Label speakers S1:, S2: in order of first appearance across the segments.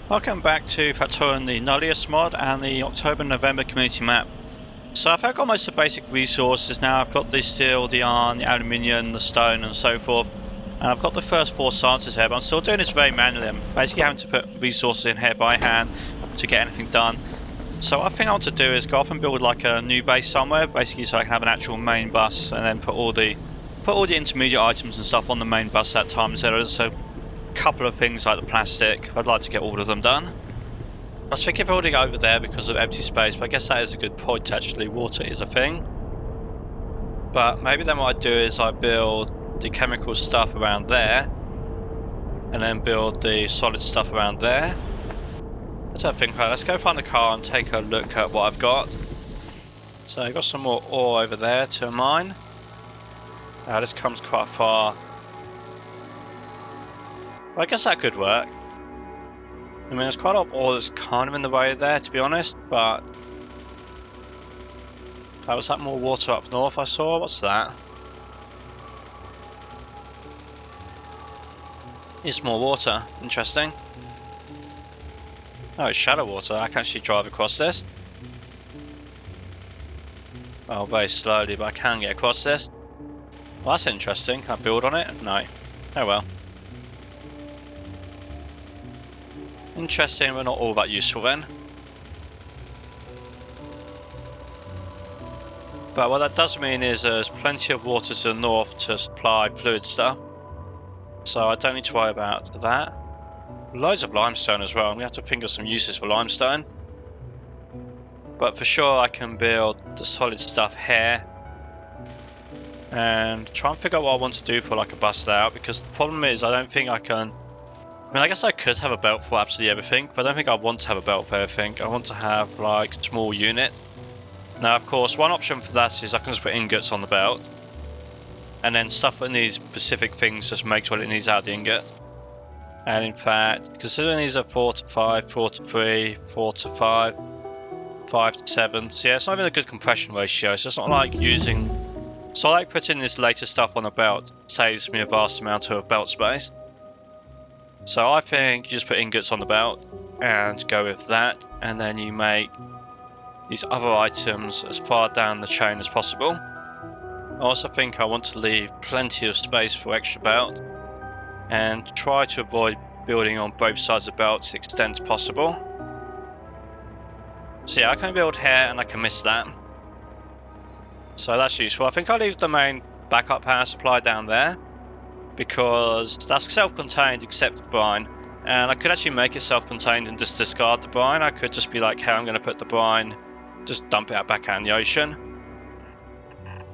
S1: Welcome back to Factorio and the Nullius mod and the October-November community map. So I've got most of the basic resources now. I've got the steel, the iron, the aluminium, the stone and so forth. And I've got the first 4 sciences here, but I'm still doing this very manually. I'm basically having to put resources in here by hand to get anything done. So what I think I want to do is go off and build like a new base somewhere, basically so I can have an actual main bus and then put all the intermediate items and stuff on the main bus that time instead of so couple of things like the plastic. I'd like to get all of them done. I was thinking of building over there because of empty space, but I guess that is a good point actually. Water is a thing. But maybe then what I do is I build the chemical stuff around there and then build the solid stuff around there. Let's have a think. Let's go find the car and take a look at what I've got. So I've got some more ore over there to mine. This comes quite far. I guess that could work. I mean, there's quite a lot of ore that's kind of in the way there, to be honest, but... was that more water up north I saw? What's that? It's more water. Interesting. Oh, it's shallow water. I can actually drive across this. Well, very slowly, but I can get across this. Well, that's interesting. Can I build on it? No. Oh well. Interesting, but not all that useful then. But what that does mean is there's plenty of water to the north to supply fluid stuff. So I don't need to worry about that. Loads of limestone as well. I'm going to have to think of some uses for limestone. But for sure I can build the solid stuff here. And try and figure out what I want to do for like a bus layout, because the problem is I don't think I can... I mean, I guess I could have a belt for absolutely everything, but I don't think I want to have a belt for everything. I want to have, like, a small unit. Now, of course, one option for that is I can just put ingots on the belt. And then stuff that needs specific things just makes what it needs out of the ingot. And in fact, considering these are 4 to 5, 4 to 3, 4 to 5, 5 to 7. So yeah, it's not even a good compression ratio. So it's not like using... So I like putting this later stuff on the belt. It saves me a vast amount of belt space. So I think you just put ingots on the belt and go with that, and then you make these other items as far down the chain as possible. I also think I want to leave plenty of space for extra belt and try to avoid building on both sides of the belt to the extent possible. So yeah, I can build here and I can miss that. So that's useful. I think I'll leave the main backup power supply down there, because that's self-contained except the brine, and I could actually make it self-contained and just discard the brine. I could just be like, hey, I'm going to put the brine, just dump it out back out in the ocean.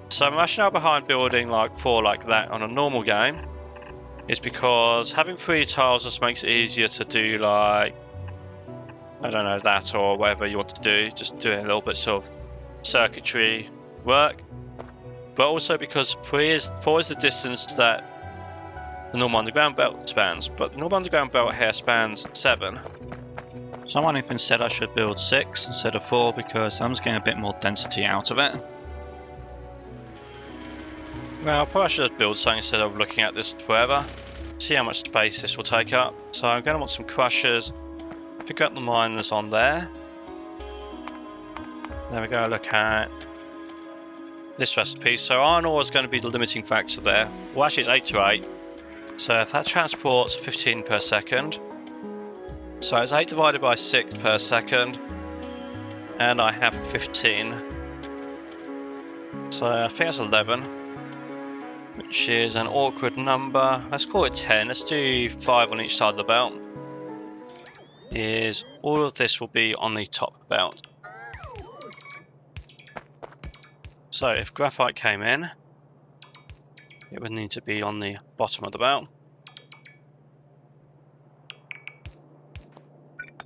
S1: So my rationale behind building like 4 like that on a normal game is because having 3 tiles just makes it easier to do, like, I don't know, that or whatever you want to do, just doing a little bit of circuitry work. But also because 4 is the distance that the normal underground belt spans, but the normal underground belt here spans 7. So I'm wondering if instead I should build 6 instead of 4, because I'm just getting a bit more density out of it. Well, probably I should just build something instead of looking at this forever. See how much space this will take up. So I'm going to want some crushers. Figure out the miners on there. There we go, look at this recipe. So iron ore is going to be the limiting factor there. Well, actually it's 8 to 8. So if that transports 15 per second, so it's 8 divided by 6 per second, and I have 15. So I think that's 11, which is an awkward number. Let's call it 10. Let's do 5 on each side of the belt. Is all of this will be on the top belt. So if graphite came in, it would need to be on the bottom of the belt.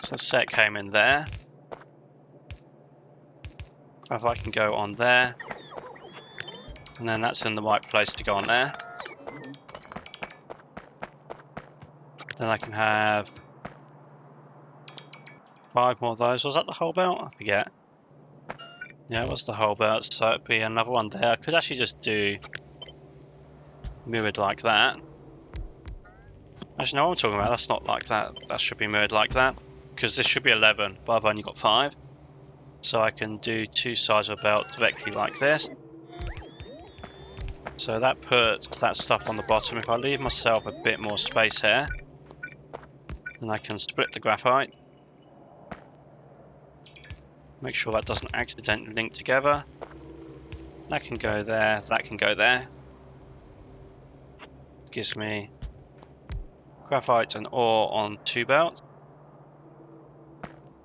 S1: So set came in there. If I can go on there, and then that's in the right place to go on there. Then I can have 5 more of those. Was that the whole belt? I forget. Yeah, it was the whole belt, so it'd be another one there. I could actually just do mirrored like that. Actually, no, what I'm talking about, that's not like that. That should be mirrored like that. because this should be 11, but I've only got 5. So I can do 2 sides of a belt directly like this. So that puts that stuff on the bottom. If I leave myself a bit more space here, then I can split the graphite. Make sure that doesn't accidentally link together. That can go there, that can go there. Gives me graphite and ore on 2 belts.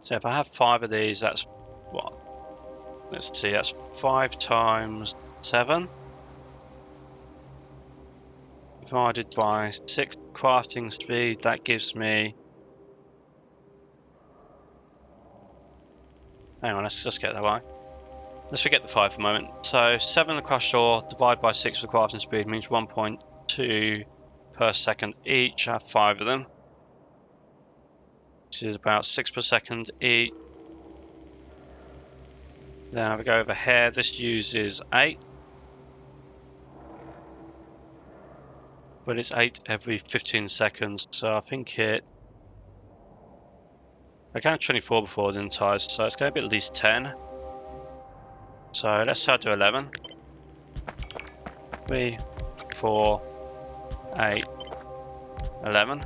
S1: So if I have 5 of these, that's what? Let's see, that's 5 times 7. Divided by 6 crafting speed, that gives me... Hang on, let's just get that right. Let's forget the 5 for a moment. So 7 of crushed ore divided by 6 for crafting speed means 1.2 per second each. I have 5 of them. This is about 6 per second each. Then I go over here. This uses 8. But it's 8 every 15 seconds. So I think it... I counted 24 before, didn't I? So it's going to be at least 10. So let's start to 11. 3, 4, 8, 11.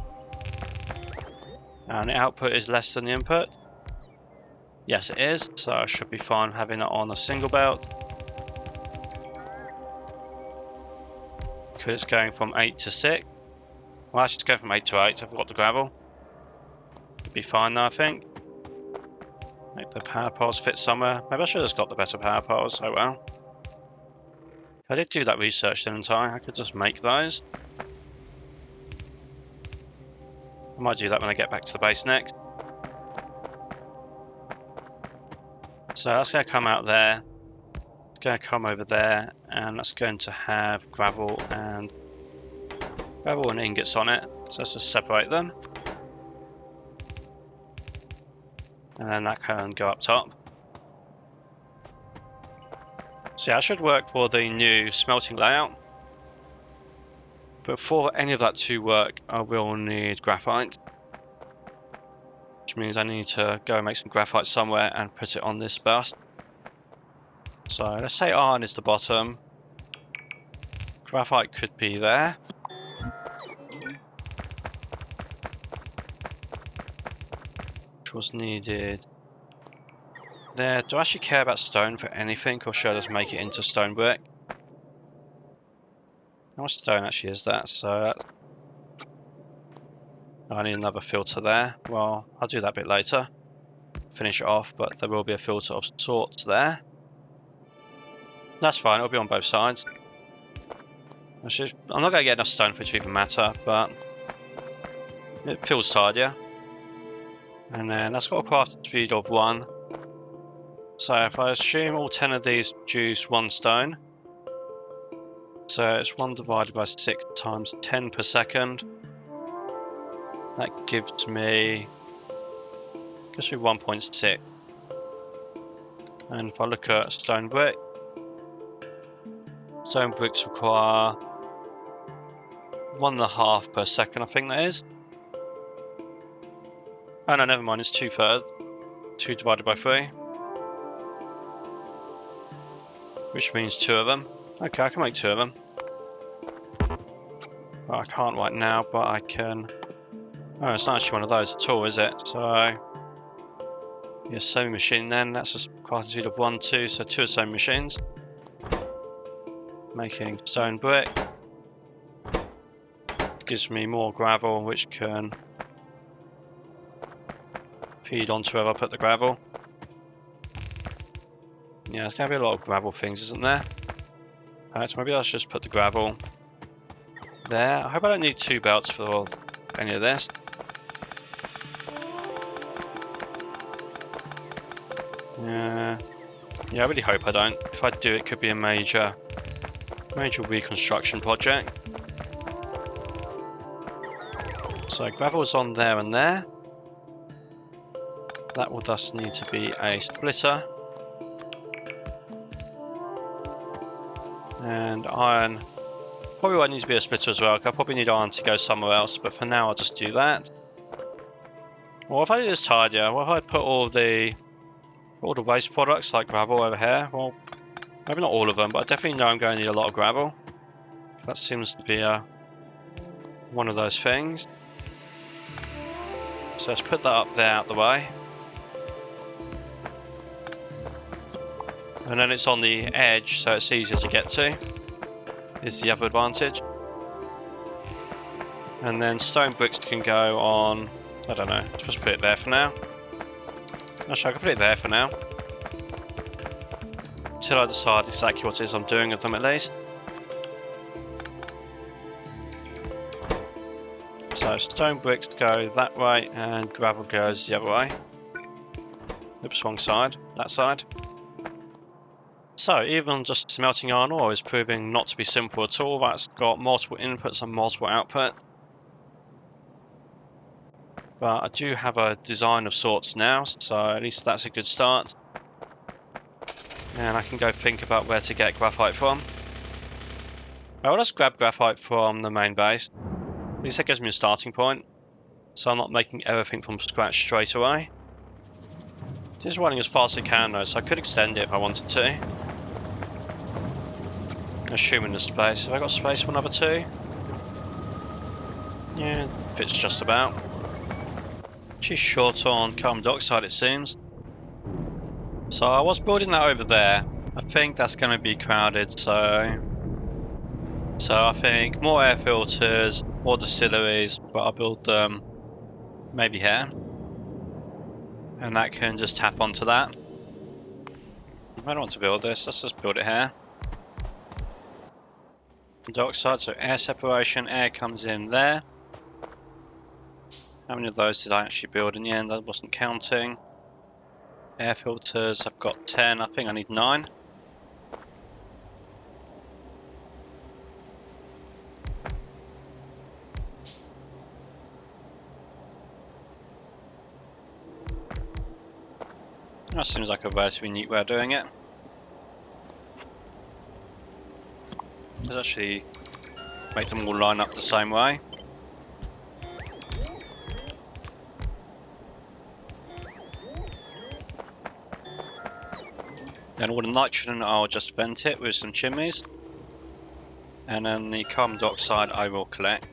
S1: And the output is less than the input. Yes, it is. So I should be fine having it on a single belt. Because it's going from 8 to 6. Well, actually, it's going from 8 to 8. I've got the gravel. It'd be fine now, I think. Make the power poles fit somewhere. Maybe I should have just got the better power poles. Oh well. I did do that research, didn't I? I could just make those. I might do that when I get back to the base next. So that's going to come out there. It's going to come over there, and that's going to have gravel and ingots on it. So let's just separate them. And then that can go up top. So yeah, that should work for the new smelting layout. But for any of that to work, I will need graphite. Which means I need to go and make some graphite somewhere and put it on this bus. So let's say iron is the bottom. Graphite could be there. Which was needed there. Do I actually care about stone for anything, or should I just make it into stone brick? How much stone actually is that? So I need another filter there. Well, I'll do that a bit later. Finish it off, but there will be a filter of sorts there. That's fine, it'll be on both sides. Actually, I'm not going to get enough stone for it to even matter, but it feels tidier. And then that's got a crafting speed of 1. So if I assume all 10 of these produce 1 stone, so it's 1 divided by 6 times 10 per second. That gives me 1.6. And if I look at stone bricks require 1.5 per second, I think that is. Oh no, never mind, it's 2/3. 2 divided by 3. Which means 2 of them. Okay, I can make 2 of them. Well, I can't right now, but I can... Oh, it's not actually one of those at all, is it? So... Yeah, sewing machine then, that's just crafting speed of 1, 2, so 2 sewing machines. Making stone brick. Gives me more gravel, which can feed onto wherever I put the gravel. Yeah, there's going to be a lot of gravel things, isn't there? Alright, so maybe I'll just put the gravel there. I hope I don't need 2 belts for any of this. Yeah, I really hope I don't. If I do, it could be a major reconstruction project. So gravel's on there and there. That will thus need to be a splitter. And iron probably won't need to be a splitter as well. I'll probably need iron to go somewhere else, but for now I'll just do that. Well, if I do this tidier, what if I put all the waste products like gravel over here? Well, maybe not all of them, but I definitely know I'm going to need a lot of gravel. That seems to be one of those things. So let's put that up there out the way. And then it's on the edge, so it's easier to get to, is the other advantage. And then stone bricks can go on, I don't know, just put it there for now. Actually, I can put it there for now. Until I decide exactly what it is I'm doing with them at least. So stone bricks go that way and gravel goes the other way. Oops, wrong side, that side. So even just smelting iron ore is proving not to be simple at all. That's got multiple inputs and multiple outputs. But I do have a design of sorts now, so at least that's a good start. And I can go think about where to get graphite from. I'll just grab graphite from the main base. At least that gives me a starting point, so I'm not making everything from scratch straight away. It is running as fast as I can though, so I could extend it if I wanted to. Assuming there's space. Have I got space for another two? Yeah, fits just about. She's short on carbon dioxide it seems. So I was building that over there. I think that's going to be crowded, so I think more air filters, more distilleries, but I'll build them maybe here. And that can just tap onto that. I don't want to build this, let's just build it here. Dioxide, so air separation, air comes in there. How many of those did I actually build in the end? I wasn't counting. Air filters, I've got 10, I think I need 9. That seems like a relatively neat way of doing it. Let's actually make them all line up the same way. Then all the nitrogen I'll just vent it with some chimneys. And then the carbon dioxide I will collect.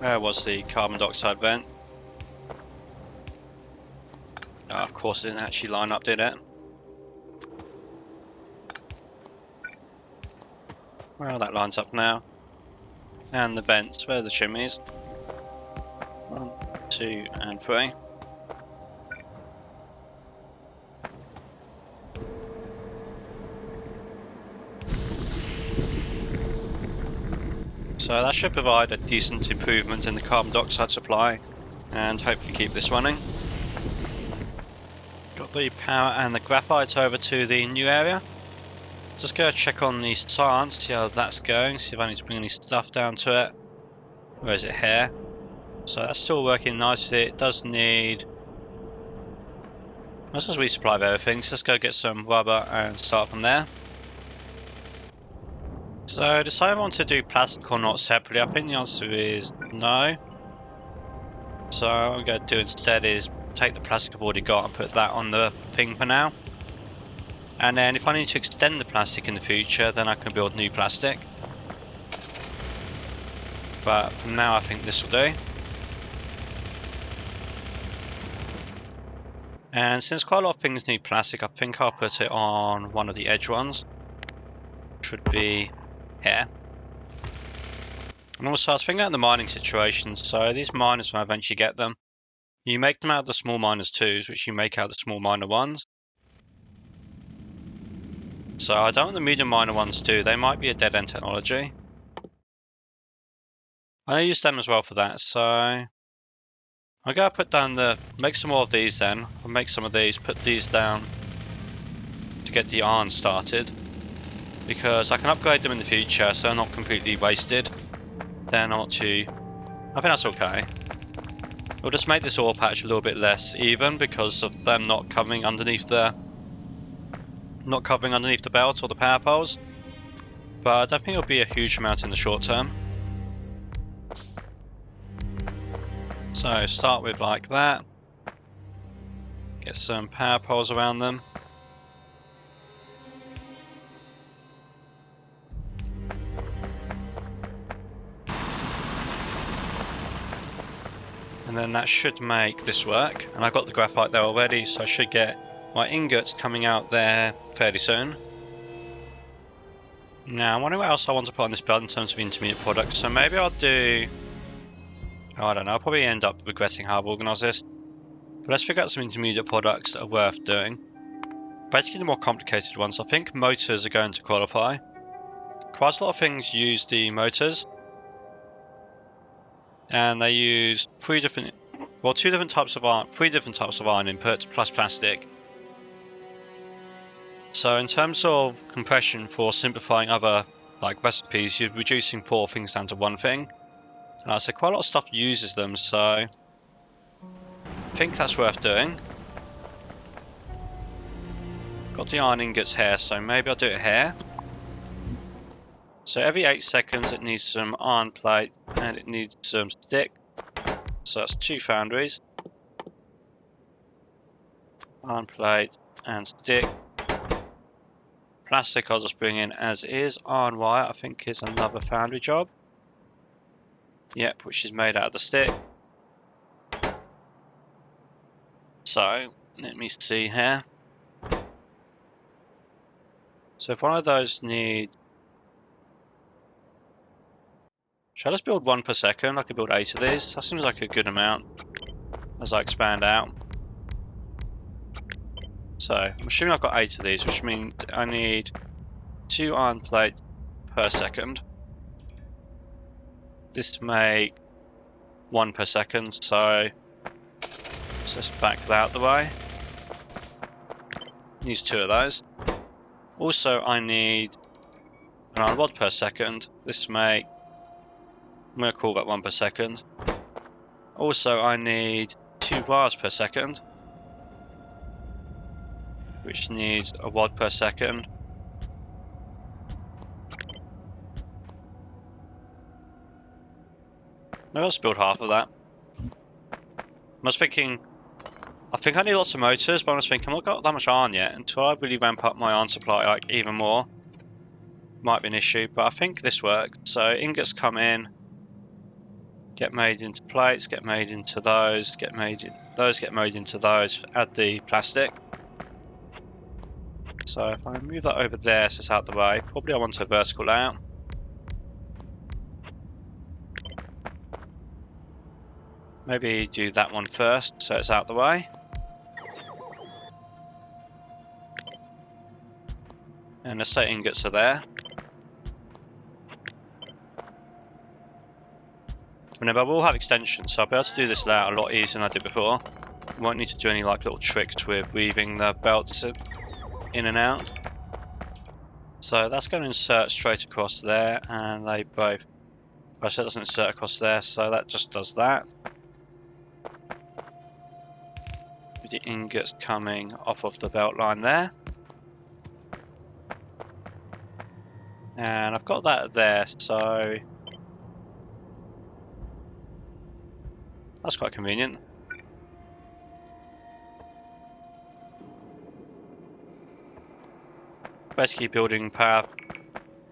S1: Where was the carbon dioxide vent? Oh, of course it didn't actually line up, did it? Well, that lines up now. And the vents, where are the chimneys? 1, 2, and 3. So that should provide a decent improvement in the carbon dioxide supply and hopefully keep this running. Got the power and the graphite over to the new area. Just go check on the science, see how that's going, see if I need to bring any stuff down to it. Where is it here? So that's still working nicely. It does need... Let's just resupply of everything, so let's go get some rubber and start from there. So decide if I want to do plastic or not separately. I think the answer is no. So what I'm going to do instead is take the plastic I've already got and put that on the thing for now. And then if I need to extend the plastic in the future, then I can build new plastic. But for now I think this will do. And since quite a lot of things need plastic, I think I'll put it on one of the edge ones. Which would be here. And also I was thinking about the mining situation. So these miners, when I eventually get them, you make them out of the small miners 2s, which you make out of the small miner 1s. So I don't want the medium miner ones too, they might be a dead end technology. I use them as well for that, so I'm gonna put down make some more of these then. I'll make some of these, put these down to get the iron started. Because I can upgrade them in the future so they're not completely wasted. They're not too... I think that's okay. We'll just make this ore patch a little bit less even because of them not coming underneath the not covering underneath the belt or the power poles, but I don't think it'll be a huge amount in the short term. So start with like that, get some power poles around them. And then that should make this work. And I've got the graphite there already, so I should get my ingots coming out there fairly soon. Now, I wonder what else I want to put on this belt in terms of intermediate products. So maybe I'll do... Oh, I don't know, I'll probably end up regretting how I've organised this. But let's figure out some intermediate products that are worth doing. Basically the more complicated ones. I think motors are going to qualify. Quite a lot of things use the motors. And they use three different types of iron inputs plus plastic. So in terms of compression for simplifying other like recipes, you're reducing 4 things down to 1 thing. And so quite a lot of stuff uses them, so I think that's worth doing. Got the iron ingots here, so maybe I'll do it here. So every 8 seconds it needs some iron plate and it needs some stick. So that's 2 foundries. Iron plate and stick. Plastic I'll just bring in as is. Iron wire I think is another foundry job. Yep, which is made out of the stick. So let me see here. So if one of those needs... Should I just build 1 per second? I could build 8 of these. That seems like a good amount as I expand out. So I'm assuming I've got 8 of these, which means I need 2 iron plates per second. This to make 1 per second, so let's just back that out the way. Needs 2 of those. Also I need an iron rod per second. This to make... I'm going to call that 1 per second. Also I need 2 wires per second, which needs a rod per second. Maybe I'll just build half of that. I was thinking, I think I need lots of motors, but I was thinking I've not got that much iron yet. Until I really ramp up my iron supply like even more, might be an issue, but I think this works. So ingots come in, get made into plates, get made into those, get made into those, add the plastic. So if I move that over there so it's out the way, probably I want a vertical layout. Maybe do that one first so it's out the way. And let's say ingots are there. Remember, I will have extensions, so I'll be able to do this layout a lot easier than I did before. Won't need to do any like little tricks with weaving the belts in and out. So that's going to insert straight across there, and they both... Actually, it doesn't insert across there, so that just does that. With the ingots coming off of the belt line there. And I've got that there, so... That's quite convenient. Basically building power.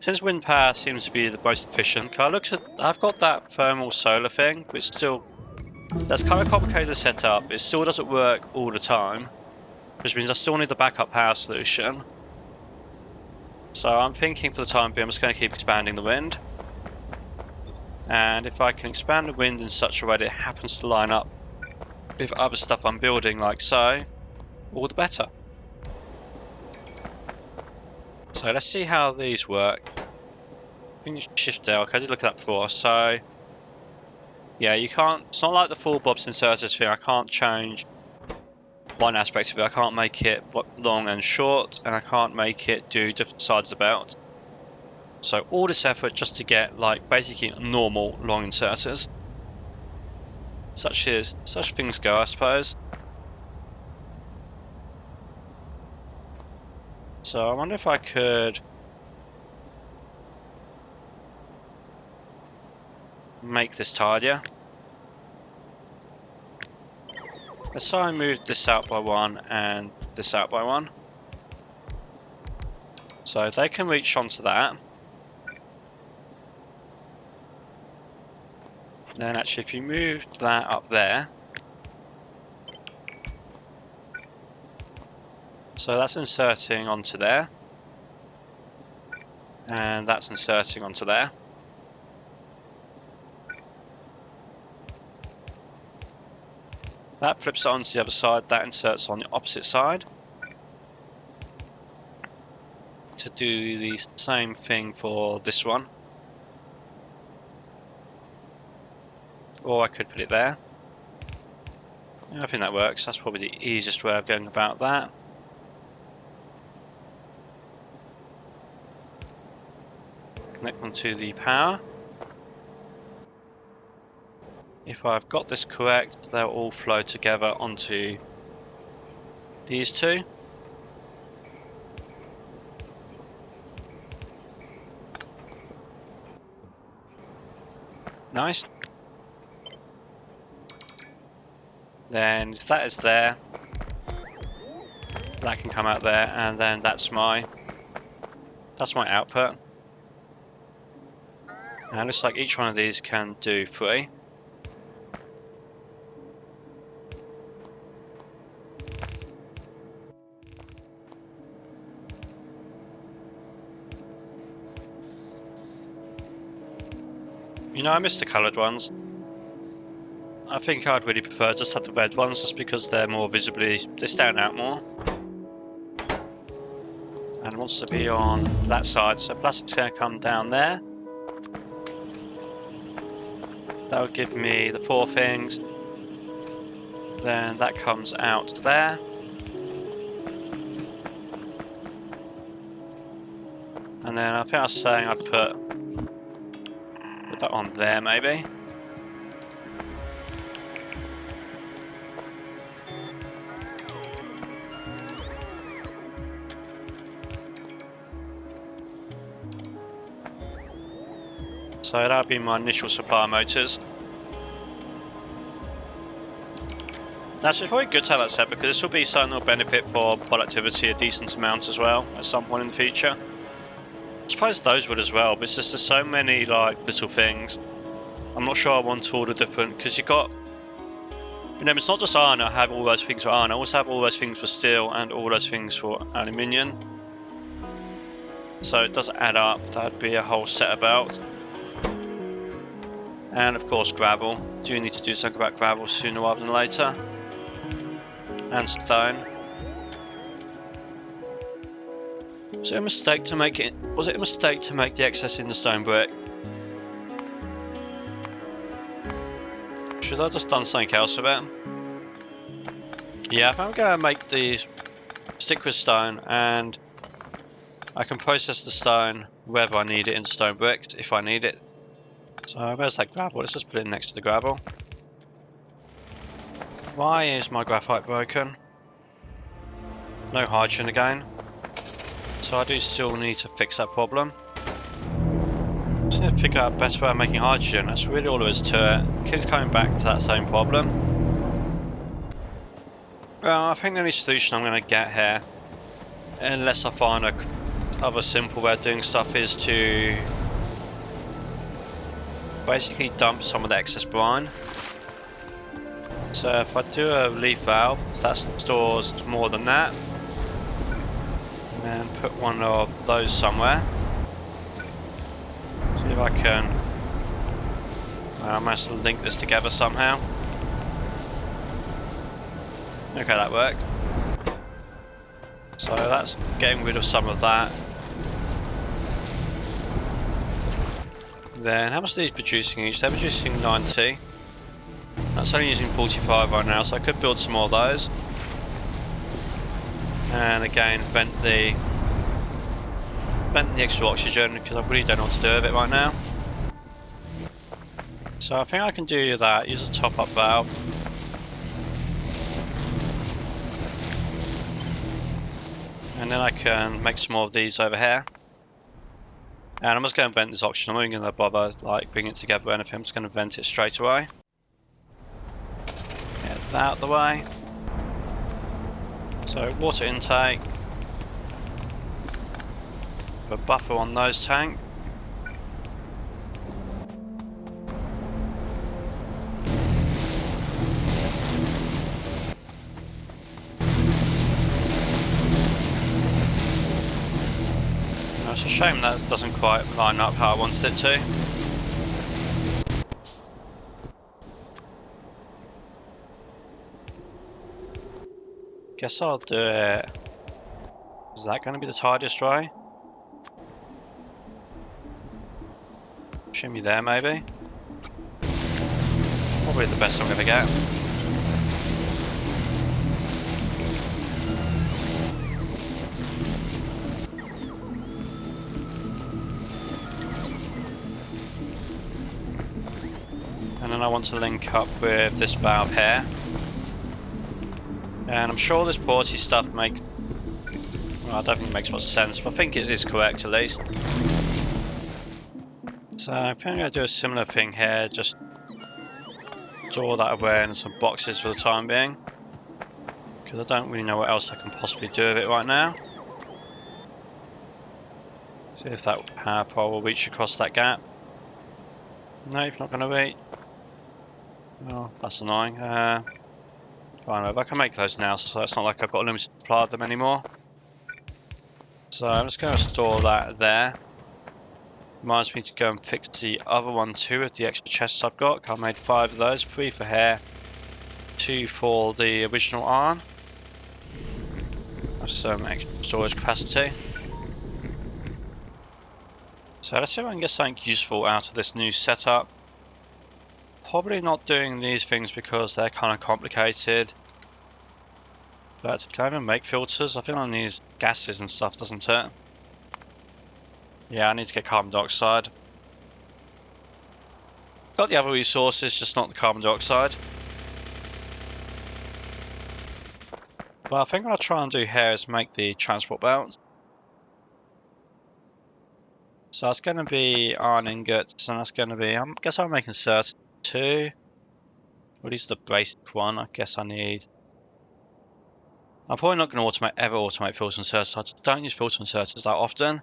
S1: Since wind power seems to be the most efficient, I've got that thermal solar thing, which still... That's kind of complicated to set up. It still doesn't work all the time, which means I still need the backup power solution. So I'm thinking for the time being I'm just going to keep expanding the wind. And if I can expand the wind in such a way that it happens to line up with other stuff I'm building like so, all the better. So let's see how these work. I think shift L, okay, I did look at that before. So yeah, you can't, it's not like the full Bob's inserters thing. I can't change one aspect of it. I can't make it long and short, and I can't make it do different sides of the belt. So all this effort just to get like basically normal long inserters. Such things go, I suppose. So I wonder if I could make this tidier. Let's try and move this out by 1 and this out by 1. So they can reach onto that. Then actually if you move that up there. So that's inserting onto there. And that's inserting onto there. That flips onto the other side, that inserts on the opposite side. To do the same thing for this one. Or I could put it there. Yeah, I think that works. That's probably the easiest way of going about that. Connect them to the power. If I've got this correct, they'll all flow together onto these two. Nice. Then if that is there, that can come out there, and then that's my output. And it looks like each one of these can do 3. You know, I miss the coloured ones. I think I'd really prefer just have the red ones, just because they're more visibly, they stand out more. And it wants to be on that side, so plastic's going to come down there. That would give me the 4 things. Then that comes out there. And then I think I was saying I'd put that on there maybe. So that would be my initial supply motors. Now it's probably good to have that set, because this will be something that will benefit for productivity a decent amount as well at some point in the future. I suppose those would as well, but it's just there's so many like little things. I'm not sure I want all the different, because you've got, you know, it's not just iron. I have all those things for iron. I also have all those things for steel and all those things for aluminium. So it does add up. That'd be a whole set about. And of course gravel. Do need to do something about gravel sooner rather than later. And stone. Was it a mistake to make it? Was it a mistake to make the excess in the stone brick? Should I have just done something else with it? Yeah, if I'm gonna make these stick with stone, and I can process the stone wherever I need it in stone bricks if I need it. So where's that gravel? Let's just put it next to the gravel. Why is my graphite broken? No hydrogen again. So I do still need to fix that problem. Just need to figure out a better way of making hydrogen. That's really all there is to it. Keeps coming back to that same problem. Well, I think the only solution I'm going to get here, unless I find a other simple way of doing stuff, is to basically dump some of the excess brine. So if I do a leaf valve, that stores more than that. And put one of those somewhere. See if I can manage to link this together somehow. Okay, that worked. So that's getting rid of some of that. Then how much are these producing each? They're producing 90. That's only using 45 right now, so I could build some more of those. And again, vent the extra oxygen, because I really don't know what to do with it right now. So I think I can do that, use a top-up valve. And And then I can make some more of these over here. And I'm just going to vent this option. I'm not even going to bother like bringing it together or anything. I'm just going to vent it straight away. Get that out of the way. So water intake. A buffer on those tanks. It's a shame that doesn't quite line up how I wanted it to. Guess I'll do it. Is that going to be the tidiest way? Shimmy there, maybe? Probably the best I'm going to get. And then I want to link up with this valve here. And I'm sure this porty stuff makes... Well, I don't think it makes much sense, but I think it is correct at least. So I think I'm going to do a similar thing here, just store that away in some boxes for the time being. Because I don't really know what else I can possibly do with it right now. See if that power pole will reach across that gap. Nope, not going to reach. Oh, that's annoying. Fine, I can make those now, so it's not like I've got a limited supply of them anymore. So I'm just going to store that there. Reminds me to go and fix the other one too with the extra chests I've got. I made 5 of those, 3 for here, 2 for the original iron. That's some extra storage capacity. So let's see if I can get something useful out of this new setup. Probably not doing these things because they're kind of complicated. But can I even make filters? I think I need gases and stuff, doesn't it? Yeah, I need to get carbon dioxide. Got the other resources, just not the carbon dioxide. Well, I think what I'll try and do here is make the transport belt. So that's going to be iron ingots, and that's going to be, I guess I'm making certain 2. Well, these are the basic one. I guess I need... I'm probably not going to ever automate filter inserters. I just don't use filter inserters that often.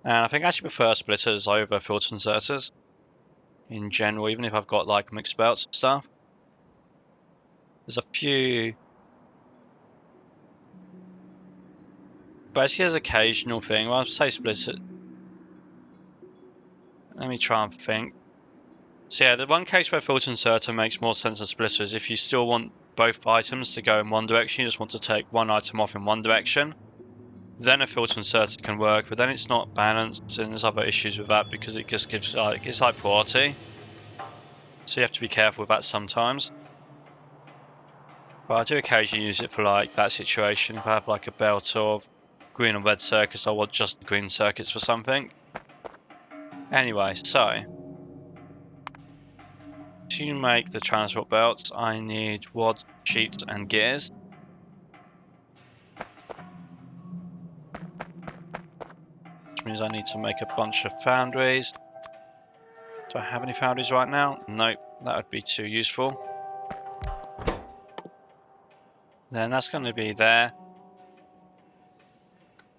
S1: And I think I actually prefer splitters over filter inserters in general, even if I've got like mixed belts and stuff. There's a few... Basically, there's an occasional thing. Well, I'll say splitter. Let me try and think. So yeah, the one case where filter inserter makes more sense than splitter is if you still want both items to go in one direction, you just want to take one item off in one direction, then a filter inserter can work, but then it's not balanced and there's other issues with that because it just gives like, it's like priority. So you have to be careful with that sometimes. But I do occasionally use it for like that situation. If I have like a belt of green and red circuits, I want just the green circuits for something. Anyway, so to make the transport belts, I need rods, sheets, and gears. Which means I need to make a bunch of foundries. Do I have any foundries right now? Nope, that would be too useful. Then that's going to be there.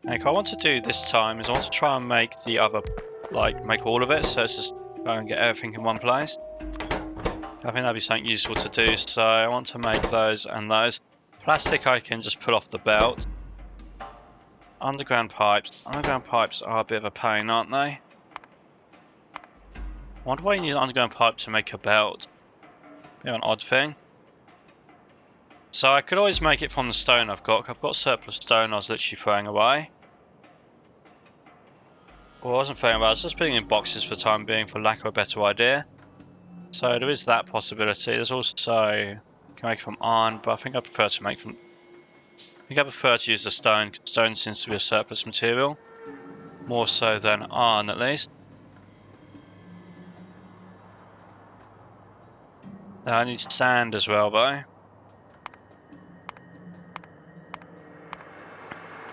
S1: And what I want to do this time is I want to try and make the other, like, make all of it, so it's just go and get everything in one place. I think that'd be something useful to do, so I want to make those and those. Plastic I can just pull off the belt. Underground pipes. Underground pipes are a bit of a pain, aren't they? I wonder why you need an underground pipe to make a belt. Bit of an odd thing. So I could always make it from the stone I've got. I've got surplus stone I was literally throwing away. Well, I wasn't throwing away, I was just putting in boxes for the time being for lack of a better idea. So there is that possibility. There's also, you can make it from iron, but I think I prefer to make from... I think I prefer to use the stone, because stone seems to be a surplus material. More so than iron, at least. Now I need sand as well, though.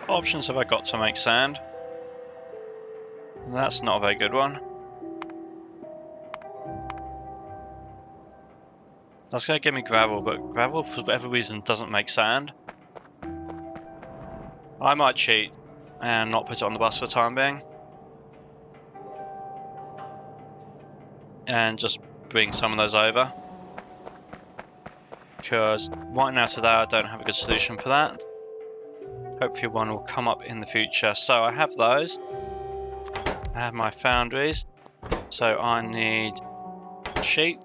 S1: options have I got to make sand? That's not a very good one. That's going to give me gravel, but gravel for whatever reason doesn't make sand. I might cheat and not put it on the bus for the time being. And just bring some of those over. Because right now today I don't have a good solution for that. Hopefully one will come up in the future. So I have those. I have my foundries. So I need sheet,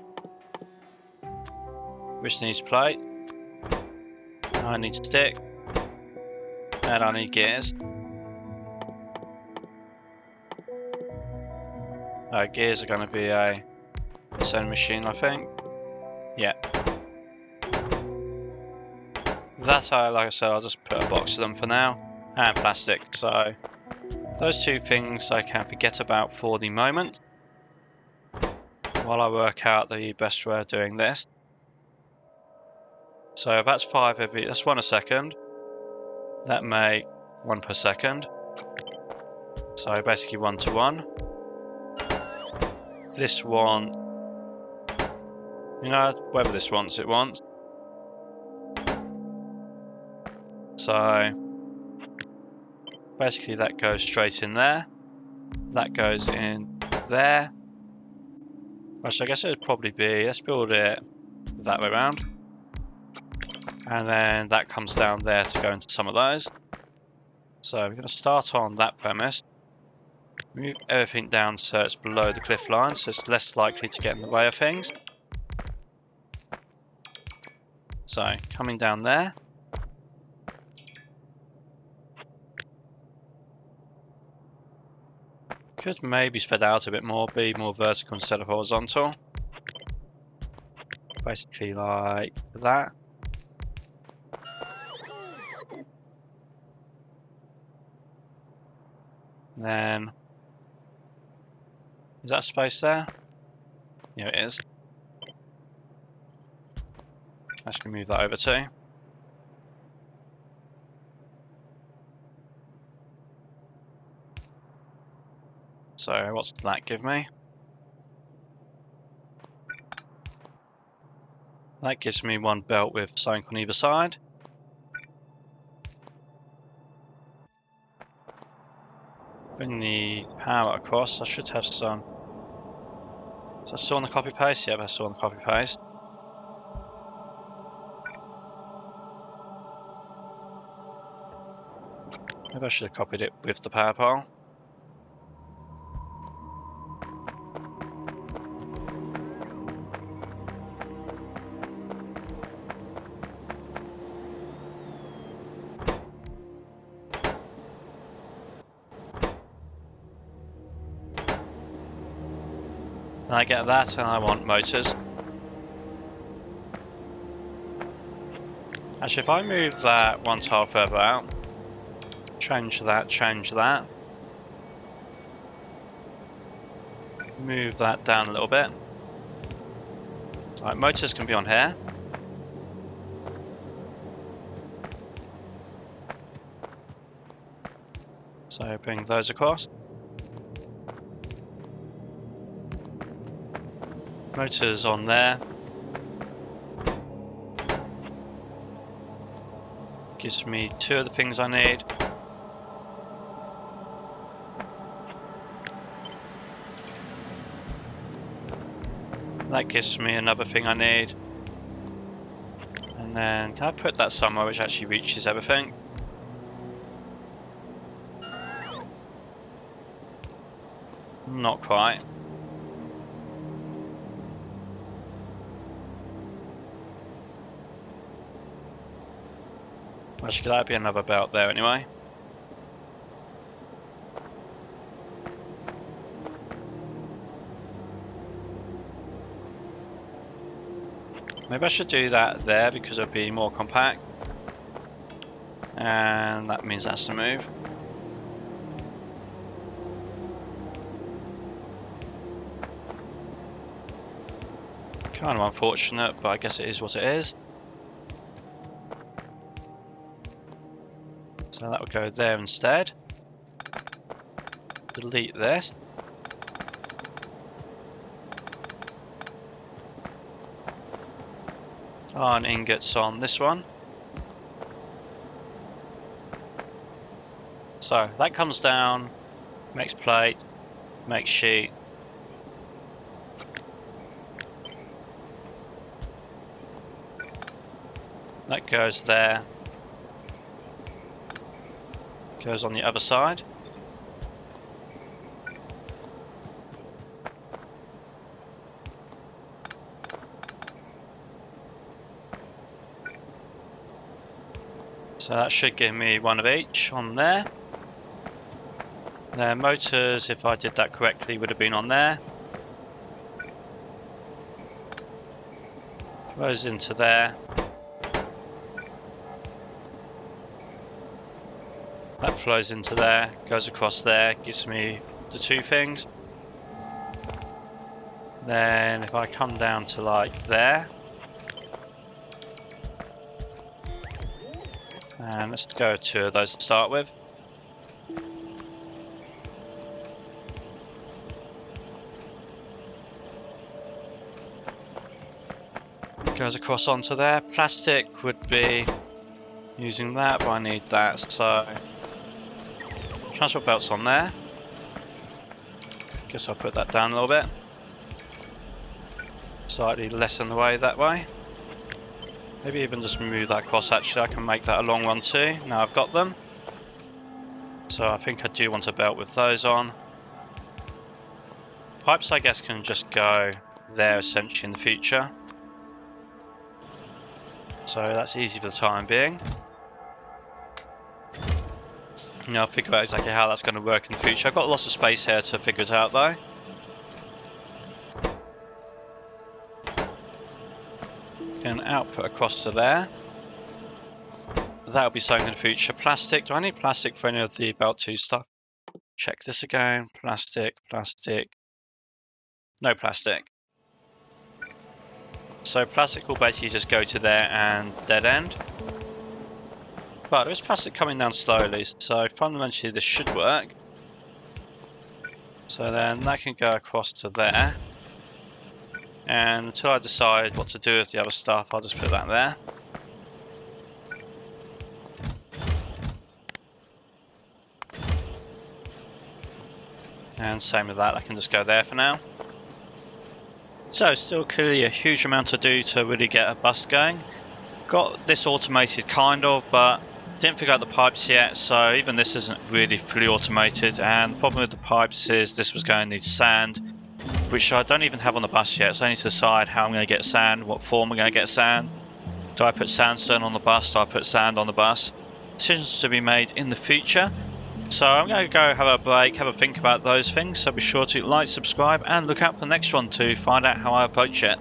S1: which needs plate. I need stick, and I need gears. Gears are going to be a sewing machine, I think. Yeah. That, like I said, I'll just put a box of them for now. And plastic, so those two things I can forget about for the moment. While I work out the best way of doing this. So if that's 5 every, that's 1 a second. That make 1 per second. So basically 1 to 1. This one, you know, whether this wants it wants. So basically that goes straight in there. That goes in there. Which I guess it would probably be, let's build it that way around. And then that comes down there to go into some of those. So we're going to start on that premise. Move everything down so it's below the cliff line, so it's less likely to get in the way of things. So coming down there. Could maybe spread out a bit more, be more vertical instead of horizontal. Basically like that. Then, is that space there? Yeah, it is. Actually move that over too. So what's that give me? That gives me one belt with something on either side. Bring the power across. I should have some. Is that still on the copy paste? Yeah, that's still on the copy paste. Maybe I should have copied it with the power pole. And I get that, and I want motors. Actually, if I move that one tile further out, change that, move that down a little bit. Right, motors can be on here. So bring those across. Motors on there. Gives me 2 of the things I need. That gives me another thing I need. And then, can I put that somewhere which actually reaches everything? Not quite. Actually, that'd be another belt there anyway. Maybe I should do that there because it'll be more compact. And that means that's the move. Kind of unfortunate, but I guess it is what it is. So So that will go there instead. Delete this. Iron ingots on this one. So that comes down, makes plate, makes sheet. That goes there. Goes on the other side. So that should give me one of each on there. Their motors, if I did that correctly, would have been on there. Goes into there. That flows into there, goes across there, gives me the two things. Then if I come down to like there, and let's go 2 of those to start with. Goes across onto there. Plastic would be using that, but I need that, so transport belt's on there. Guess I'll put that down a little bit. Slightly lessen the way that way. Maybe even just move that across. Actually, I can make that a long one too. Now I've got them. So I think I do want a belt with those on. Pipes, I guess, can just go there essentially in the future. So that's easy for the time being. Now I'll figure out exactly how that's going to work in the future. I've got lots of space here to figure it out though. An output across to there. That'll be something in the future. Plastic. Do I need plastic for any of the belt 2 stuff? Check this again. Plastic, plastic. No plastic. So plastic will basically just go to there and dead end. But there's plastic coming down slowly, so fundamentally this should work. So then that can go across to there. And until I decide what to do with the other stuff, I'll just put that there. And same with that, I can just go there for now. So still clearly a huge amount to do to really get a bus going. Got this automated kind of, but didn't figure out the pipes yet, so even this isn't really fully automated. And the problem with the pipes is this was going to need sand, which I don't even have on the bus yet, so I need to decide how I'm going to get sand, what form I'm going to get sand. Do I put sandstone on the bus? Do I put sand on the bus? Decisions to be made in the future. So I'm going to go have a break, have a think about those things, so be sure to like, subscribe and look out for the next one to find out how I approach it.